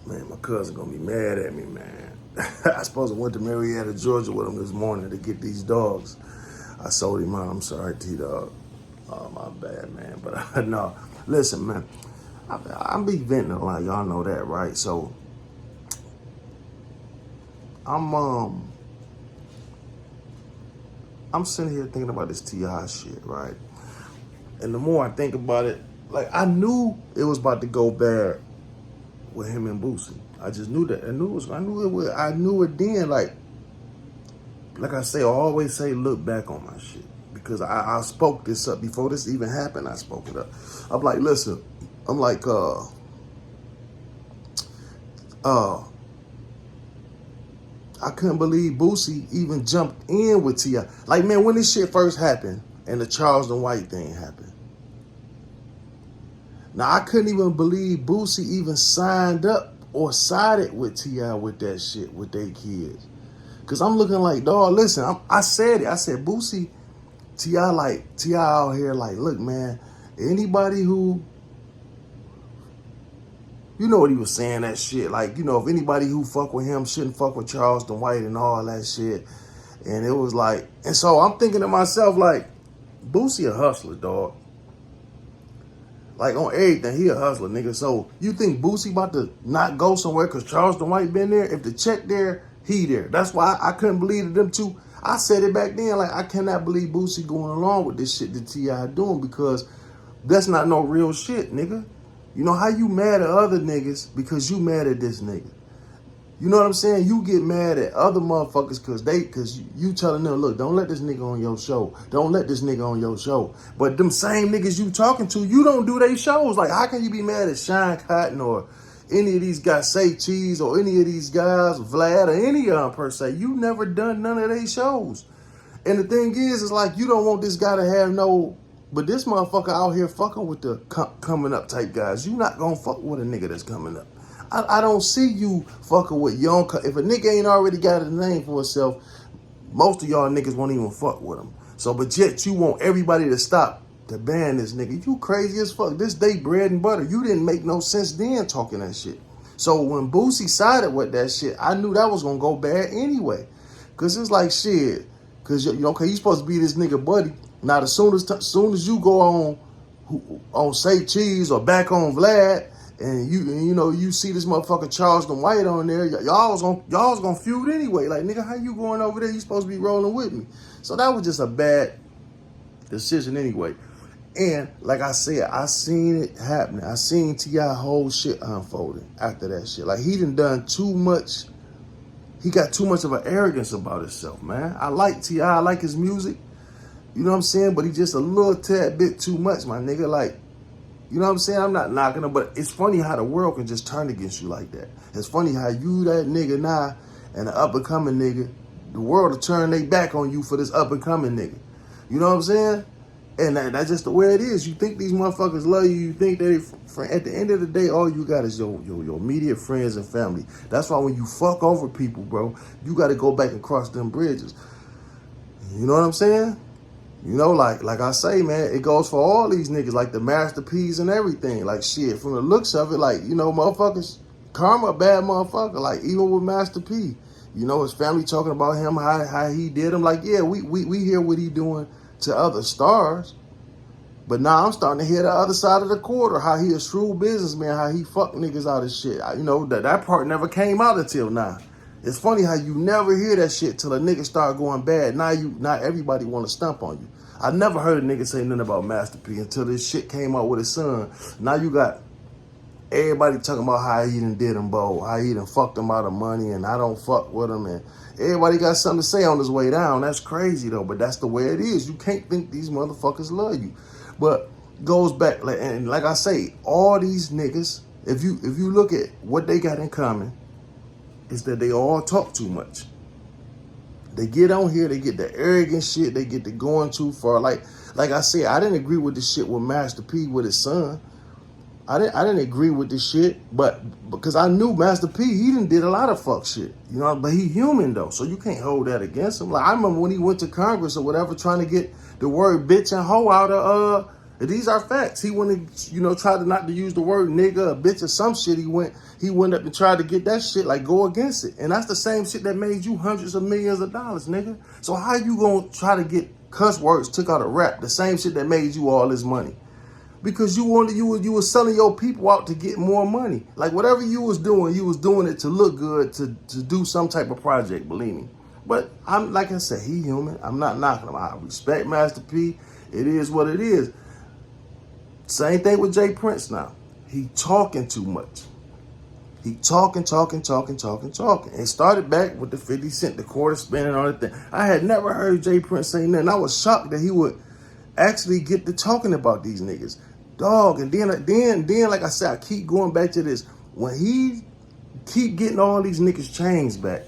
Man, my cousin gonna be mad at me, man. I supposed to went to Marietta, Georgia with him this morning to get these dogs. I sold him out. I'm sorry, T-Dog. Oh, my bad, man. But no, listen, man. I'm be venting a lot. Y'all know that, right? So I'm I'm sitting here thinking about this T.I. shit, right? And the more I think about it, like I knew it was about to go bad with him and Boosie. I just knew that. I knew it would. I knew it then. Like I say, I always say, look back on my shit because I spoke this up before this even happened. I spoke it up. I'm like, listen. I'm like, I couldn't believe Boosie even jumped in with T.I. Like, man, when this shit first happened and the Charleston White thing happened. Now, I couldn't even believe Boosie even signed up or sided with T.I. with that shit, with their kids. Because I'm looking like, dog, listen, I said it. I said, Boosie, T.I. out here like, look, man, anybody who, you know what he was saying, that shit. Like, you know, if anybody who fuck with him shouldn't fuck with Charleston White and all that shit. And it was like, and so I'm thinking to myself, like, Boosie a hustler, dog. Like, on everything, he a hustler, nigga. So, you think Boosie about to not go somewhere because Charleston White been there? If the check there, he there. That's why I couldn't believe them two. I said it back then, like, I cannot believe Boosie going along with this shit that T.I. doing because that's not no real shit, nigga. You know how you mad at other niggas because you mad at this nigga? You know what I'm saying? You get mad at other motherfuckers because you telling them, look, don't let this nigga on your show. Don't let this nigga on your show. But them same niggas you talking to, you don't do they shows. Like, how can you be mad at Shine Cotton or any of these guys, Say Cheese, or any of these guys, Vlad, or any of them per se? You never done none of they shows. And the thing is like, you don't want this guy to have no, but this motherfucker out here fucking with the coming up type guys. You not gonna fuck with a nigga that's coming up. I don't see you fucking with young. If a nigga ain't already got a name for himself, most of y'all niggas won't even fuck with him. So, but yet you want everybody to stop to ban this nigga. You crazy as fuck. This day bread and butter. You didn't make no sense then talking that shit. So when Boosie sided with that shit, I knew that was gonna go bad anyway. Cause it's like shit. Cause you know, you supposed to be this nigga buddy. Now, as soon as you go on Say Cheese or back on Vlad, and you see this motherfucker Charleston White on there, y'all was gonna feud anyway. Like, nigga, how you going over there? You supposed to be rolling with me. So that was just a bad decision anyway. And like I said, I seen it happening. I seen T.I. whole shit unfolding after that shit. Like, he done too much. He got too much of an arrogance about himself, man. I like T.I. I like his music. You know what I'm saying? But he just a little tad bit too much, my nigga. Like, you know what I'm saying? I'm not knocking him, but it's funny how the world can just turn against you like that. It's funny how you, that nigga now, and the up-and-coming nigga, the world will turn their back on you for this up-and-coming nigga. You know what I'm saying? And that's just the way it is. You think these motherfuckers love you. You think they, at the end of the day, all you got is your immediate friends and family. That's why when you fuck over people, bro, you got to go back and cross them bridges. You know what I'm saying? You know, like I say, man, it goes for all these niggas, like the Master P's and everything. Like, shit, from the looks of it, like, you know, motherfuckers, Karma a bad motherfucker. Like, even with Master P, you know, his family talking about him, how he did him. Like, yeah, we hear what he doing to other stars. But now I'm starting to hear the other side of the quarter, how he a shrewd businessman, how he fuck niggas out of shit. You know, that part never came out until now. It's funny how you never hear that shit till a nigga start going bad. Now everybody want to stump on you. I never heard a nigga say nothing about Master P until this shit came out with his son. Now you got everybody talking about how he done did him bold, how he done fucked him out of money, and I don't fuck with him, and everybody got something to say on his way down. That's crazy though, but that's the way it is. You can't think these motherfuckers love you. But goes back, and like I say, all these niggas, if you look at what they got in common, is that they all talk too much. They get on here, they get the arrogant shit, they get to going too far. Like I said, I didn't agree with the shit with Master P with his son. I didn't agree with this shit, but because I knew Master P, he did a lot of fuck shit, you know. But he human though, so you can't hold that against him. Like, I remember when he went to Congress or whatever, trying to get the word bitch and hoe out of These are facts. He went and, tried to not to use the word nigga or bitch or some shit. He went up and tried to get that shit, like, go against it. And that's the same shit that made you hundreds of millions of dollars, nigga. So how you gonna try to get cuss words took out of rap, the same shit that made you all this money? Because you were selling your people out to get more money. Like, whatever you was doing it to look good, to do some type of project, believe me. But I'm, like I said, he human. I'm not knocking him. I respect Master P. It is what it is. Same thing with Prince now. He talking too much. He talking. It started back with the 50 Cent, the quarter spinning, all that thing. I had never heard Prince say nothing. I was shocked that he would actually get to talking about these niggas. Dog, and then, like I said, I keep going back to this. When he keep getting all these niggas' chains back,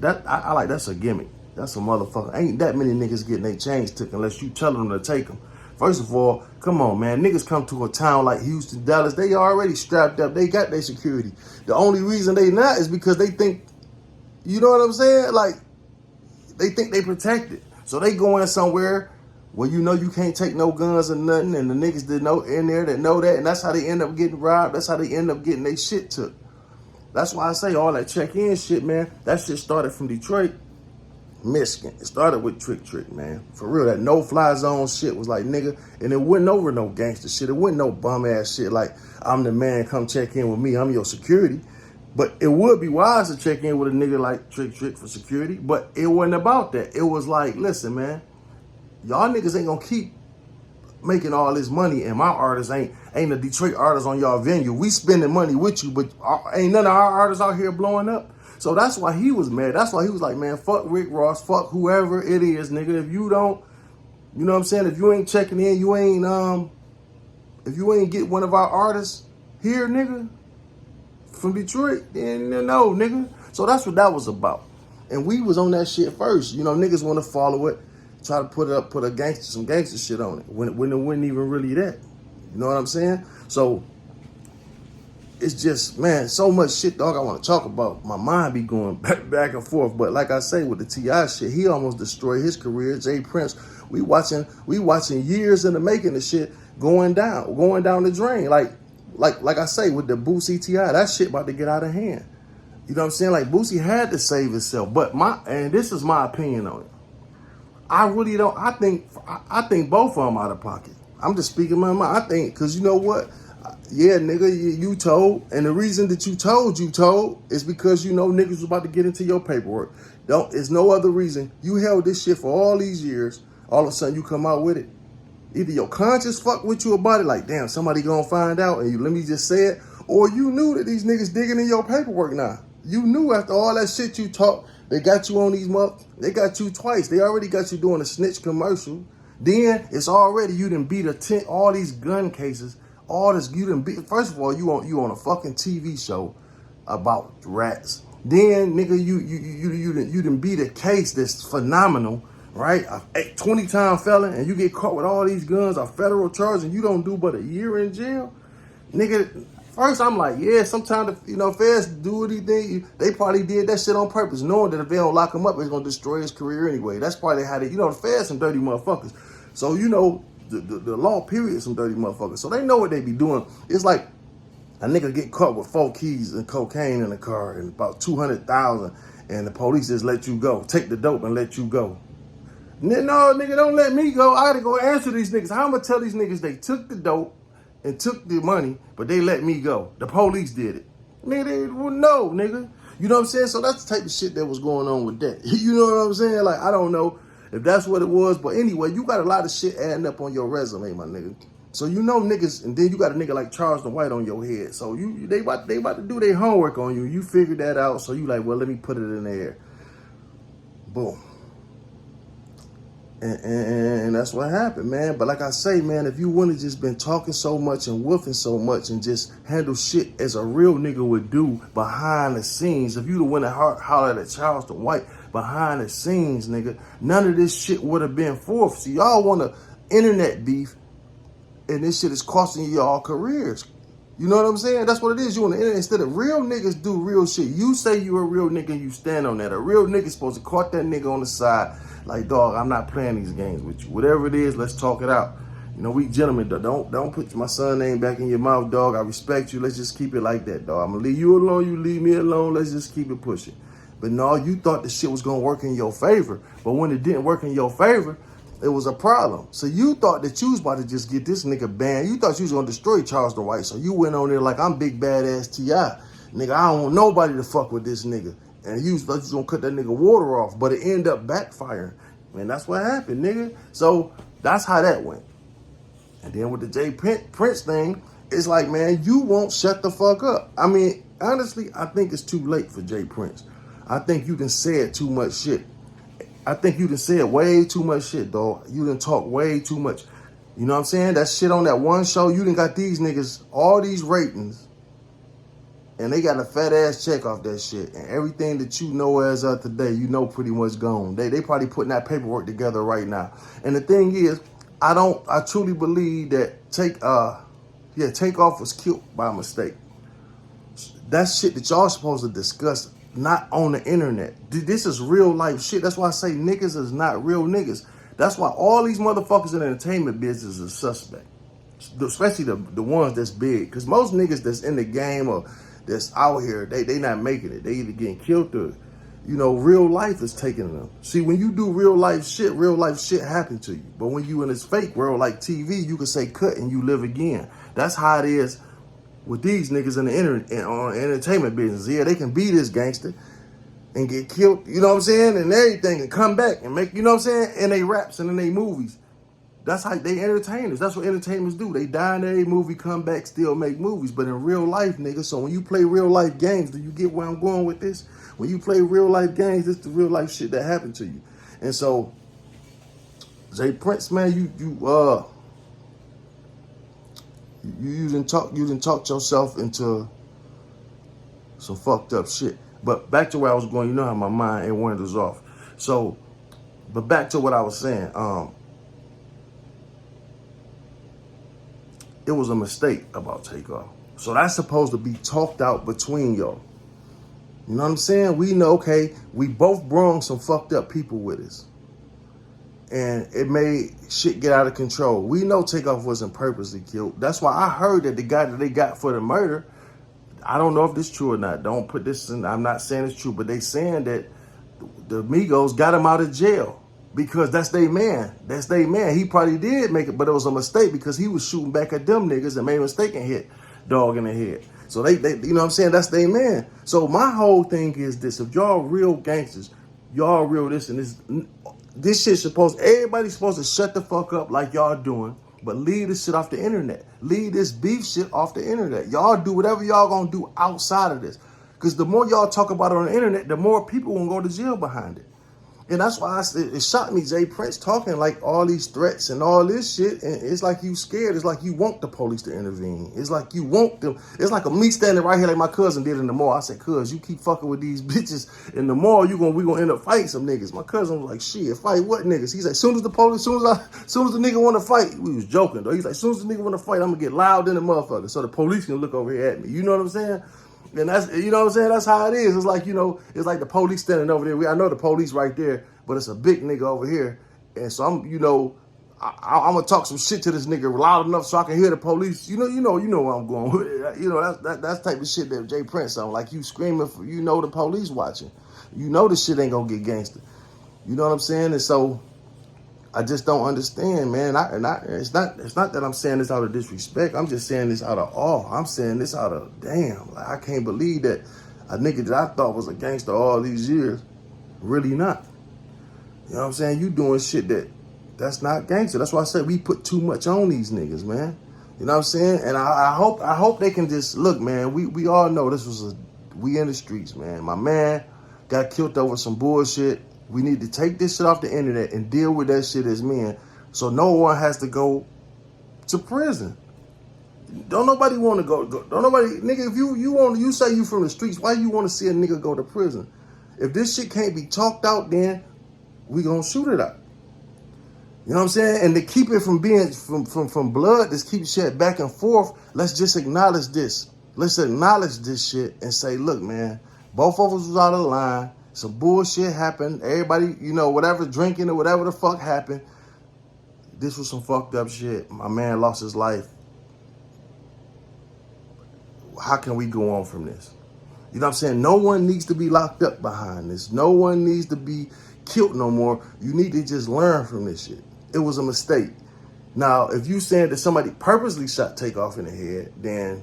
I like, that's a gimmick. That's a motherfucker. Ain't that many niggas getting their chains took unless you tell them to take them. First of all, come on, man. Niggas come to a town like Houston, Dallas, they already strapped up. They got their security. The only reason they not is because they think, you know what I'm saying? Like, they think they protected. So they go in somewhere where you can't take no guns or nothing, and the niggas that know in there that know that, and that's how they end up getting robbed. That's how they end up getting their shit took. That's why I say all that check-in shit, man. That shit started from Detroit, Michigan. It started with Trick, man. For real, that no-fly zone shit was like, nigga, and it went over no gangster shit. It went no bum-ass shit like, I'm the man, come check in with me, I'm your security. But it would be wise to check in with a nigga like Trick for security, but it wasn't about that. It was like, listen, man, y'all niggas ain't gonna keep making all this money, and my artists ain't a Detroit artist on y'all venue. We spending money with you, but ain't none of our artists out here blowing up. So that's why he was mad. That's why he was like, man, fuck Rick Ross, fuck whoever it is, nigga. If you don't, you know what I'm saying? If you ain't checking in, if you ain't get one of our artists here, nigga, from Detroit, then no, nigga. So that's what that was about. And we was on that shit first. Niggas want to follow it, try to put some gangster shit on it when it wasn't even really that. You know what I'm saying? So it's just, man, so much shit, dog, I want to talk about. My mind be going back and forth. But like I say, with the T.I. shit, he almost destroyed his career. Prince, we watching years in the making of shit going down the drain. Like I say, with the Boosie T.I., that shit about to get out of hand. You know what I'm saying? Like, Boosie had to save himself. But and this is my opinion on it. I really don't. I think both of them out of pocket. I'm just speaking my mind. I think, because you know what? Yeah, nigga, you told. And the reason that you told is because niggas was about to get into your paperwork. It's no other reason. You held this shit for all these years. All of a sudden, you come out with it. Either your conscience fuck with you about it, like, damn, somebody gonna find out, and let me just say it, or you knew that these niggas digging in your paperwork now. You knew after all that shit you talked, they got you on these they got you twice. They already got you doing a snitch commercial. Then it's already, you done beat all these gun cases, all this, you done beat, first of all, you on a fucking TV show about rats. Then, nigga, you done beat a case that's phenomenal, right? A 20-time felon, and you get caught with all these guns, a federal charge, and you don't do but a year in jail? Nigga, first I'm like, yeah, sometimes, feds do anything. They probably did that shit on purpose, knowing that if they don't lock him up, it's going to destroy his career anyway. That's probably how the feds some dirty motherfuckers. So, the law period some dirty motherfuckers. So they know what they be doing. It's like a nigga get caught with 4 keys and cocaine in the car and about 200,000, and the police just let you go. Take the dope and let you go. No, nigga, don't let me go. I gotta go answer these niggas. How I'm gonna tell these niggas they took the dope and took the money, but they let me go? The police did it. Nigga, no, nigga. You know what I'm saying? So that's the type of shit that was going on with that. You know what I'm saying? Like, I don't know if that's what it was, but anyway, you got a lot of shit adding up on your resume, my nigga. So niggas, and then you got a nigga like Charles White on your head. So they about to do their homework on you. You figured that out, so you like, well, let me put it in there. Boom. And that's what happened, man. But like I say, man, if you wouldn't have just been talking so much and woofing so much and just handle shit as a real nigga would do behind the scenes, if you'd have went and hollered at Charleston White behind the scenes, nigga, none of this shit would have been forth. See, y'all want to internet beef, and this shit is costing y'all careers. You know what I'm saying? That's what it is. You on the internet. Instead of real niggas do real shit. You say you a real nigga and you stand on that. A real nigga supposed to caught that nigga on the side. Like, dog, I'm not playing these games with you. Whatever it is, let's talk it out. You know, we gentlemen, don't put my son name back in your mouth, dog. I respect you. Let's just keep it like that, dog. I'm gonna leave you alone. You leave me alone. Let's just keep it pushing. But no, you thought the shit was gonna work in your favor. But when it didn't work in your favor, it was a problem. So you thought that you was about to just get this nigga banned. You thought you was gonna destroy Charles the White. So you went on there like, I'm big badass T.I. Nigga, I don't want nobody to fuck with this nigga. And you thought you was gonna cut that nigga water off, but it ended up backfiring. And that's what happened, nigga. So that's how that went. And then with the J Prince thing, it's like, man, you won't shut the fuck up. I mean, honestly, I think it's too late for J Prince. I think you done said too much shit. I think you done said way too much shit, dog. You done talk way too much. You know what I'm saying? That shit on that one show, you done got these niggas, all these ratings, and they got a fat ass check off that shit. And everything that you know as of today, you know pretty much gone. They probably putting that paperwork together right now. And the thing is, I truly believe that Takeoff was killed by mistake. That's shit that y'all supposed to discuss, not on the internet. This is real life shit. That's why I say niggas is not real niggas. That's why all these motherfuckers in the entertainment business is suspect. Especially the ones that's big. Because most niggas that's in the game or that's out here, they not making it. They either getting killed or, you know, real life is taking them. See, when you do real life shit happens to you. But when you in this fake world like TV, you can say cut and you live again. That's how it is with these niggas in the entertainment business. Yeah, they can be this gangster and get killed, you know what I'm saying, and everything, and come back and make, you know what I'm saying, in they raps and in they movies. That's how they entertainers. That's what entertainers do. They die in every movie, come back, still make movies. But in real life, nigga, so when you play real life games, do you get where I'm going with this? When you play real life games, it's the real life shit that happened to you. And so, J Prince, man, you didn't talk yourself into some fucked up shit. But back to where I was going, you know how my mind and wanders off. So, but back to what I was saying. It was a mistake about Takeoff. So that's supposed to be talked out between y'all. You know what I'm saying? We know, okay, we both brought some fucked up people with us. And it made shit get out of control. We know Takeoff wasn't purposely killed. That's why I heard that the guy that they got for the murder, I don't know if this is true or not. Don't put this in, I'm not saying it's true, but they saying that the Migos got him out of jail. Because that's their man. That's their man. He probably did make it, but it was a mistake because he was shooting back at them niggas and made a mistake and hit dog in the head. So they you know what I'm saying? That's their man. So my whole thing is this. If y'all real gangsters, y'all real this and this shit everybody's supposed to shut the fuck up like y'all doing, but leave this shit off the internet. Leave this beef shit off the internet. Y'all do whatever y'all gonna do outside of this. Because the more y'all talk about it on the internet, the more people will go to jail behind it. And that's why it shocked me, J Prince talking like all these threats and all this shit. And it's like you scared. It's like you want the police to intervene. It's like you want them. It's like me standing right here like my cousin did in the mall. I said, cuz, you keep fucking with these bitches in the mall, we gonna end up fighting some niggas. My cousin was like, shit, fight what niggas? He's like, soon as the nigga want to fight, we was joking though. He's like, soon as the nigga want to fight, I'm gonna get loud in the motherfucker so the police can look over here at me. You know what I'm saying? And that's, you know what I'm saying? That's how it is. It's like, you know, it's like the police standing over there. I know the police right there, but it's a big nigga over here. And so I'm, you know, I'm gonna talk some shit to this nigga loud enough so I can hear the police. You know where I'm going with it. You know, that's type of shit that J Prince on. Like you screaming for, you know, the police watching. You know this shit ain't gonna get gangster. You know what I'm saying? And so I just don't understand, man. It's not that I'm saying this out of disrespect. I'm just saying this out of awe. I'm saying this out of damn. Like I can't believe that a nigga that I thought was a gangster all these years, really not. You know what I'm saying? You doing shit that's not gangster. That's why I said we put too much on these niggas, man. You know what I'm saying? And I hope they can just look, man. We all know we in the streets, man. My man got killed over some bullshit. We need to take this shit off the internet and deal with that shit as men, so no one has to go to prison. Don't nobody want to go. Don't nobody, nigga. If you say you from the streets, why you want to see a nigga go to prison? If this shit can't be talked out, then we gonna shoot it out. You know what I'm saying? And to keep it from being from blood, just keep shit back and forth. Let's just acknowledge this. Let's acknowledge this shit and say, look, man, both of us was out of line. Some bullshit happened. Everybody, you know, whatever drinking or whatever the fuck happened. this was some fucked up shit. My man lost his life. How can we go on from this? You know what I'm saying? No one needs to be locked up behind this. No one needs to be killed no more. You need to just learn from this shit. It was a mistake. Now, if you saying that somebody purposely shot Takeoff in the head, then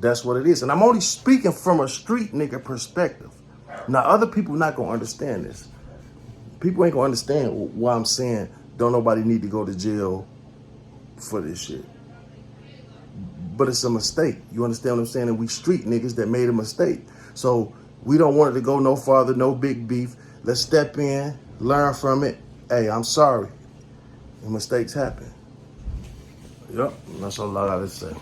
that's what it is. And I'm only speaking from a street nigga perspective. Now, other people not going to understand this. People ain't going to understand why I'm saying don't nobody need to go to jail for this shit. But it's a mistake. You understand what I'm saying? And we street niggas that made a mistake. So we don't want it to go no farther, no big beef. Let's step in, learn from it. Hey, I'm sorry. And mistakes happen. Yep, that's all I gotta say.